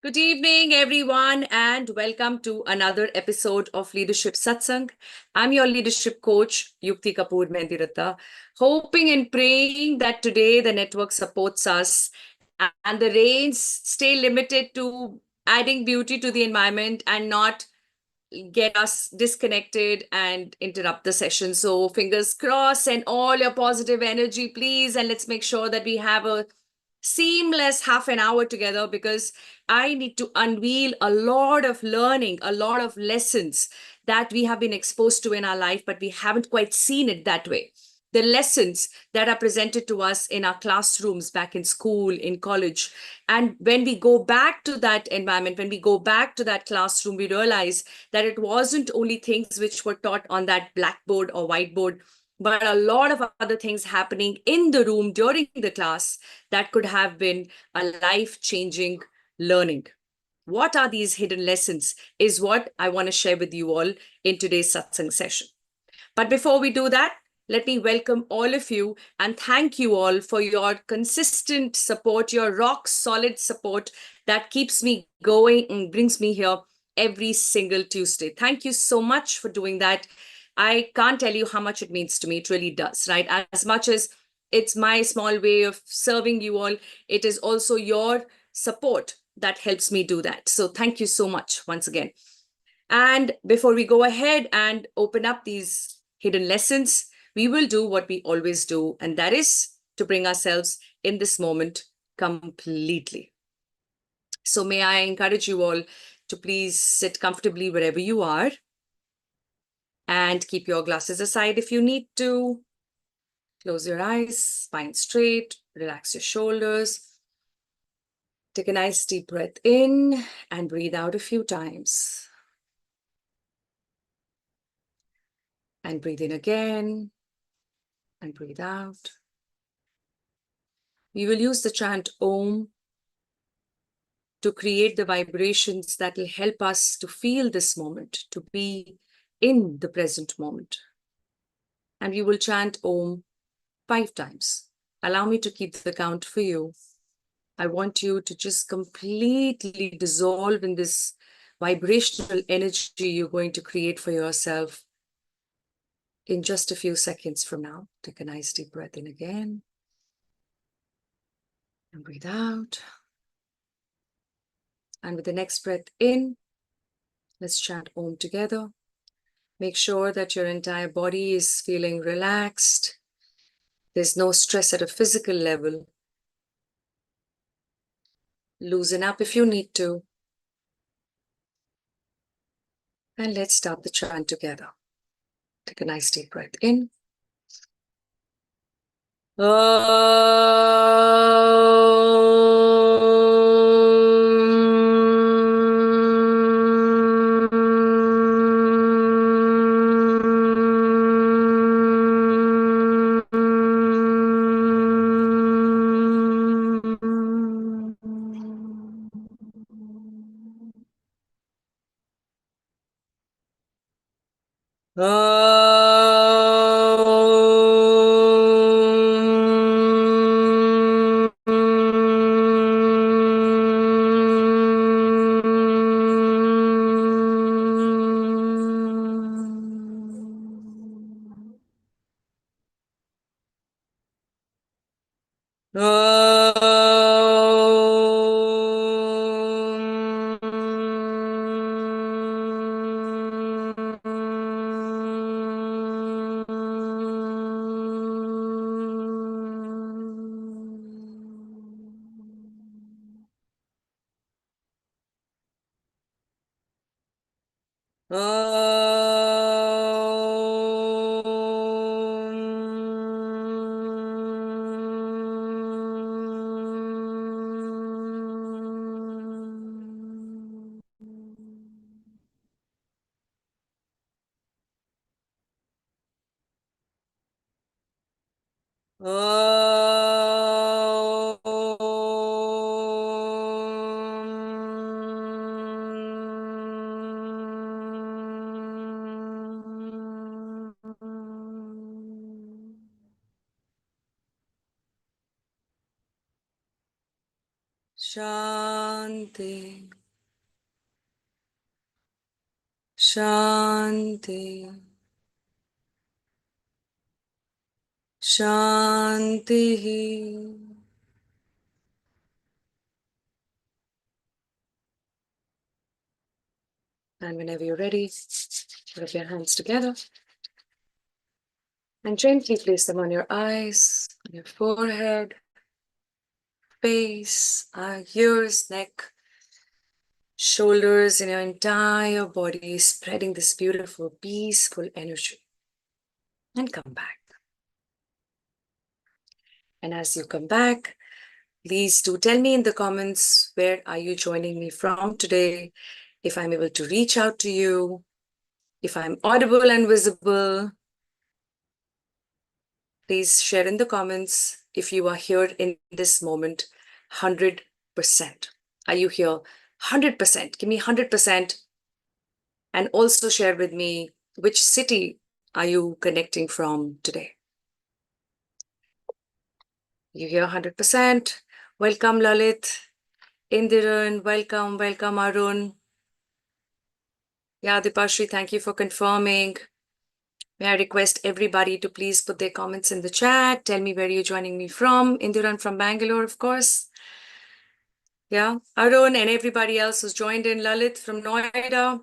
Good evening, everyone, and welcome to another episode of Leadership Satsang. I'm your leadership coach, Yukti Kapoor Mendiratta, hoping and praying that today the network supports us and the rains stay limited to adding beauty to the environment and not get us disconnected and interrupt the session. So, fingers crossed and all your positive energy, please. And let's make sure that we have a seamless half an hour together because I need to unveil a lot of learning, a lot of lessons that we have been exposed to in our life, but we haven't quite seen it that way. The lessons that are presented to us in our classrooms back in school, in college. And when we go back to that environment, when we go back to that classroom, we realize that it wasn't only things which were taught on that blackboard or whiteboard, but a lot of other things happening in the room during the class that could have been a life-changing learning. What are these hidden lessons is what I want to share with you all in today's satsang session. But before we do that, let me welcome all of you and thank you all for your consistent support, your rock solid support that keeps me going and brings me here every single Tuesday. Thank you so much for doing that. I can't tell you how much it means to me. It really does, right? As much as it's my small way of serving you all, it is also your support that helps me do that. So thank you so much once again. And before we go ahead and open up these hidden lessons, we will do what we always do, and that is to bring ourselves in this moment completely. So may I encourage you all to please sit comfortably wherever you are and keep your glasses aside if you need to. Close your eyes, spine straight, relax your shoulders. Take a nice deep breath in and breathe out a few times. And breathe in again and breathe out. We will use the chant Om to create the vibrations that will help us to feel this moment, to be in the present moment. And we will chant Om 5 times. Allow me to keep the count for you. I want you to just completely dissolve in this vibrational energy you're going to create for yourself in just a few seconds from now. Take a nice deep breath in again. And breathe out. And with the next breath in, let's chant Om together. Make sure that your entire body is feeling relaxed. There's no stress at a physical level. Loosen up if you need to. And let's start the chant together. Take a nice deep breath in. Shanti. Shanti. Shanti. And whenever you're ready, rub your hands together and gently place them on your eyes, on your forehead, face, ears, neck, shoulders, in your entire body, spreading this beautiful, peaceful energy. And come back. And as you come back, please do tell me in the comments, where are you joining me from today? If I'm able to reach out to you, if I'm audible and visible, please share in the comments if you are here in this moment, 100%. Are you here? 100%. Give me 100%. And also share with me which city are you connecting from today. You here 100%. Welcome, Lalit. Indiran, welcome. Welcome, Arun. Yeah, Dipashri, thank you for confirming. May I request everybody to please put their comments in the chat. Tell me where you're joining me from. Indiran from Bangalore, of course. Yeah, Arun and everybody else who's joined in. Lalit from Noida.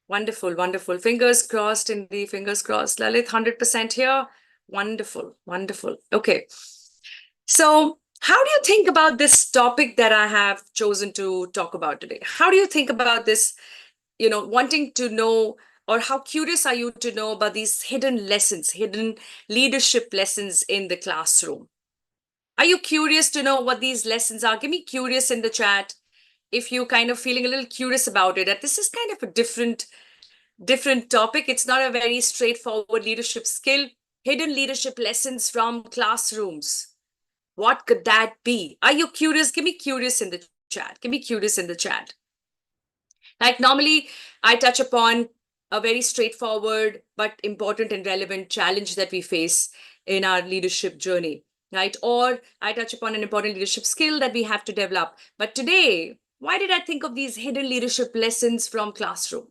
Wonderful, wonderful. Fingers crossed, Indy, fingers crossed. Lalit, 100% here. Wonderful, wonderful. Okay. So, how do you think about this topic that I have chosen to talk about today? How do you think about this, wanting to know, or how curious are you to know about these hidden lessons, hidden leadership lessons in the classroom? Are you curious to know what these lessons are? Give me curious in the chat if you kind of feeling a little curious about it. That this is kind of a different topic. It's not a very straightforward leadership skill. Hidden leadership lessons from classrooms. What could that be? Are you curious? Give me curious in the chat. Give me curious in the chat. Like normally, I touch upon a very straightforward but important and relevant challenge that we face in our leadership journey, right? Or I touch upon an important leadership skill that we have to develop. But today, why did I think of these hidden leadership lessons from classroom?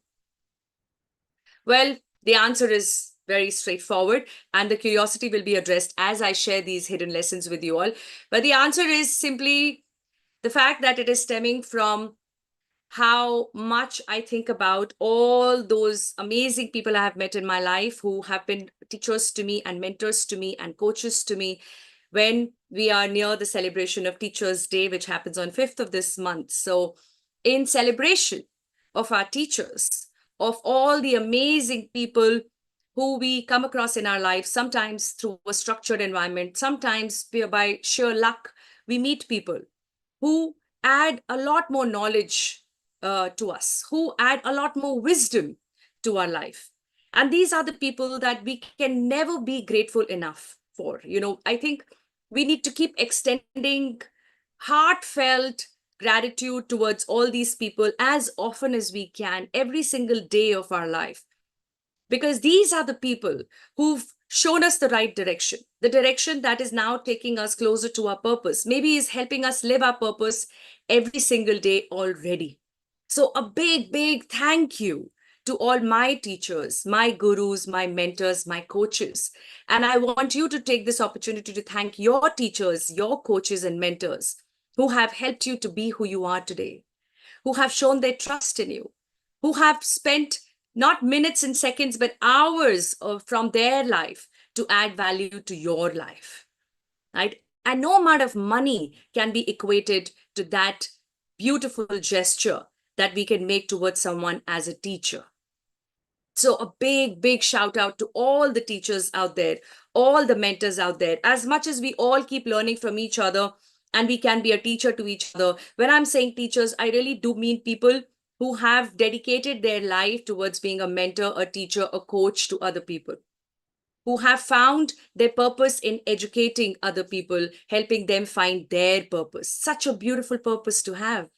Well, the answer is very straightforward, and the curiosity will be addressed as I share these hidden lessons with you all. But the answer is simply the fact that it is stemming from how much I think about all those amazing people I have met in my life who have been teachers to me and mentors to me and coaches to me when we are near the celebration of Teachers' Day, which happens on 5th of this month. So in celebration of our teachers, of all the amazing people who we come across in our life, sometimes through a structured environment, sometimes by sheer luck, we meet people who add a lot more knowledge to us, who add a lot more wisdom to our life. And these are the people that we can never be grateful enough for. I think we need to keep extending heartfelt gratitude towards all these people as often as we can, every single day of our life. Because these are the people who've shown us the right direction, the direction that is now taking us closer to our purpose, maybe is helping us live our purpose every single day already. So a big, big thank you to all my teachers, my gurus, my mentors, my coaches. And I want you to take this opportunity to thank your teachers, your coaches and mentors who have helped you to be who you are today, who have shown their trust in you, who have spent not minutes and seconds, but hours from their life to add value to your life, right? And no amount of money can be equated to that beautiful gesture that we can make towards someone as a teacher. So a big, big shout out to all the teachers out there, all the mentors out there. As much as we all keep learning from each other and we can be a teacher to each other, when I'm saying teachers, I really do mean people who have dedicated their life towards being a mentor, a teacher, a coach to other people, who have found their purpose in educating other people, helping them find their purpose. Such a beautiful purpose to have.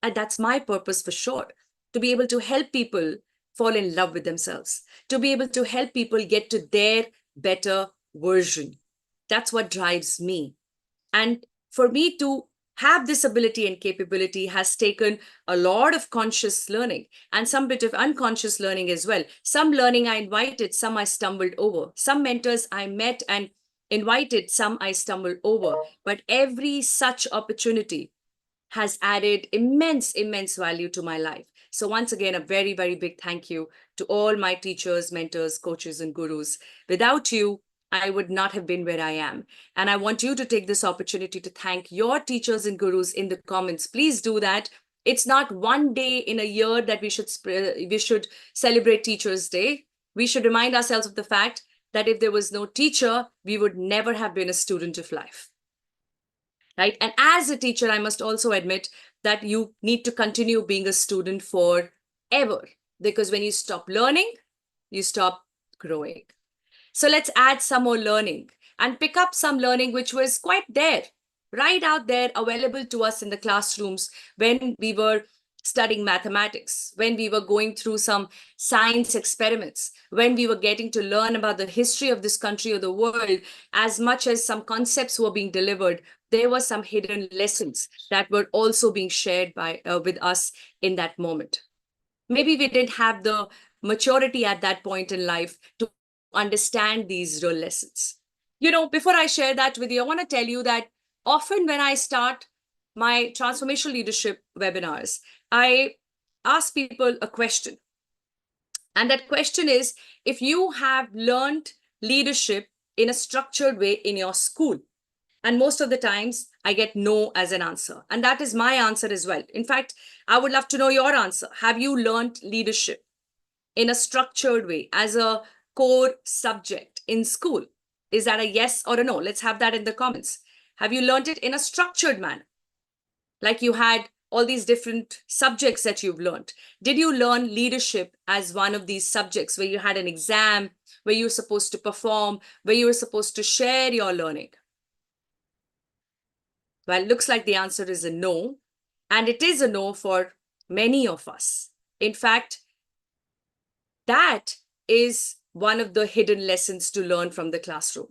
And that's my purpose for sure, to be able to help people fall in love with themselves, to be able to help people get to their better version. That's what drives me. And for me to have this ability and capability has taken a lot of conscious learning and some bit of unconscious learning as well. Some learning I invited, some I stumbled over. Some mentors I met and invited, some I stumbled over. But every such opportunity has added immense, immense value to my life. So once again, a very, very big thank you to all my teachers, mentors, coaches, and gurus. Without you, I would not have been where I am. And I want you to take this opportunity to thank your teachers and gurus in the comments. Please do that. It's not one day in a year that we should celebrate Teachers' Day. We should remind ourselves of the fact that if there was no teacher, we would never have been a student of life. Right? And as a teacher, I must also admit that you need to continue being a student forever, because when you stop learning, you stop growing. So let's add some more learning and pick up some learning which was quite there, right out there, available to us in the classrooms when we were studying mathematics, when we were going through some science experiments, when we were getting to learn about the history of this country or the world. As much as some concepts were being delivered, there were some hidden lessons that were also being shared with us in that moment. Maybe we didn't have the maturity at that point in life to understand these real lessons. Before I share that with you, I want to tell you that often when I start my transformational leadership webinars, I ask people a question. And that question is, if you have learned leadership in a structured way in your school, and most of the times I get no as an answer. And that is my answer as well. In fact, I would love to know your answer. Have you learned leadership in a structured way as a core subject in school? Is that a yes or a no? Let's have that in the comments. Have you learned it in a structured manner? Like you had all these different subjects that you've learned. Did you learn leadership as one of these subjects where you had an exam, where you were supposed to perform, where you were supposed to share your learning? Well, it looks like the answer is a no. And it is a no for many of us. In fact, that is one of the hidden lessons to learn from the classroom.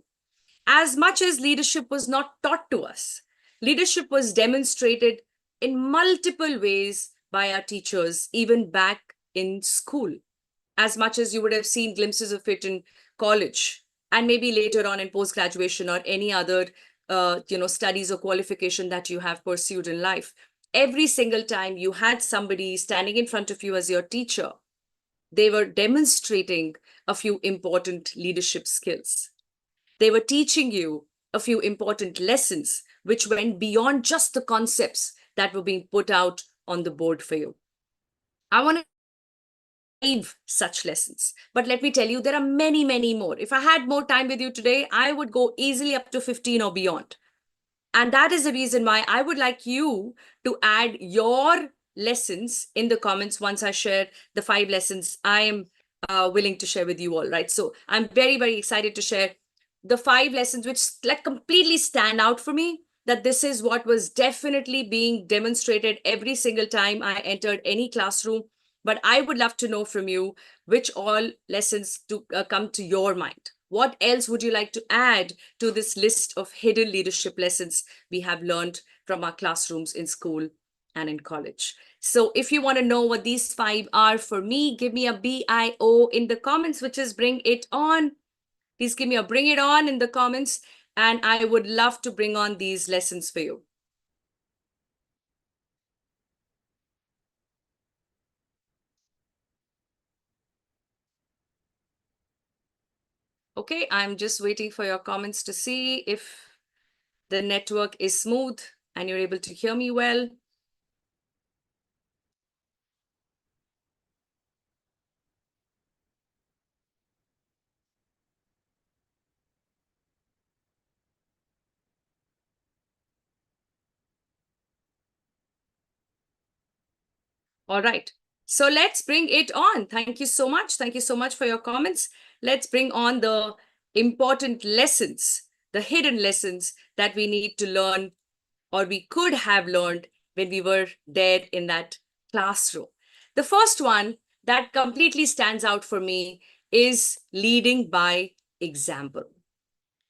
As much as leadership was not taught to us, leadership was demonstrated in multiple ways by our teachers, even back in school. As much as you would have seen glimpses of it in college, and maybe later on in post-graduation or any other studies or qualification that you have pursued in life. Every single time you had somebody standing in front of you as your teacher, they were demonstrating a few important leadership skills. They were teaching you a few important lessons which went beyond just the concepts that were being put out on the board for you. I want to 5 such lessons. But let me tell you, there are many, many more. If I had more time with you today, I would go easily up to 15 or beyond. And that is the reason why I would like you to add your lessons in the comments once I share the 5 lessons I am willing to share with you all, right? So I'm very, very excited to share the 5 lessons which like completely stand out for me, that this is what was definitely being demonstrated every single time I entered any classroom. But I would love to know from you which all lessons to come to your mind. What else would you like to add to this list of hidden leadership lessons we have learned from our classrooms in school and in college? So if you want to know what these 5 are for me, give me a BIO in the comments, which is bring it on. Please give me a bring it on in the comments, and I would love to bring on these lessons for you. Okay, I'm just waiting for your comments to see if the network is smooth and you're able to hear me well. All right, so let's bring it on. Thank you so much. Thank you so much for your comments. Let's bring on the important lessons, the hidden lessons that we need to learn, or we could have learned when we were there in that classroom. The first one that completely stands out for me is leading by example.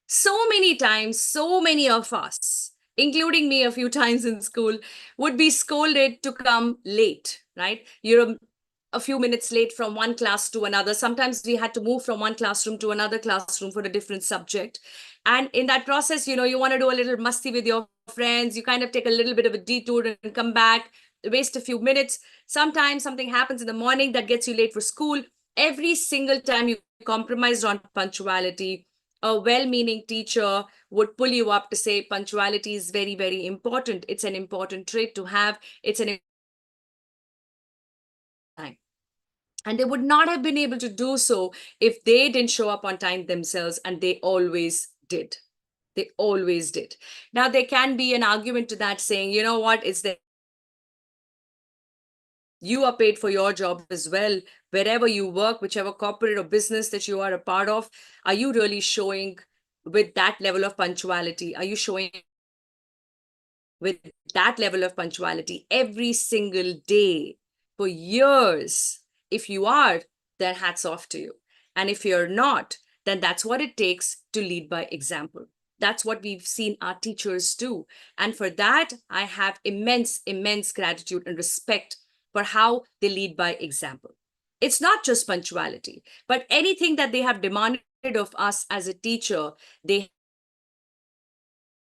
So many times, so many of us including me a few times in school, would be scolded to come late, right? You're a few minutes late from one class to another. Sometimes we had to move from one classroom to another classroom for a different subject. And in that process, you want to do a little musty with your friends. You kind of take a little bit of a detour and come back, waste a few minutes. Sometimes something happens in the morning that gets you late for school. Every single time you compromised on punctuality, a well-meaning teacher would pull you up to say punctuality is very, very important. It's an important trait to have. It's an time. And they would not have been able to do so if they didn't show up on time themselves, and they always did. They always did. Now, there can be an argument to that saying, you know what, it's the you are paid for your job as well. Wherever you work, whichever corporate or business that you are a part of, are you really showing with that level of punctuality? Are you showing with that level of punctuality every single day for years? If you are, then hats off to you. And if you're not, then that's what it takes to lead by example. That's what we've seen our teachers do. And for that, I have immense, immense gratitude and respect for how they lead by example. It's not just punctuality, but anything that they have demanded of us as a teacher, they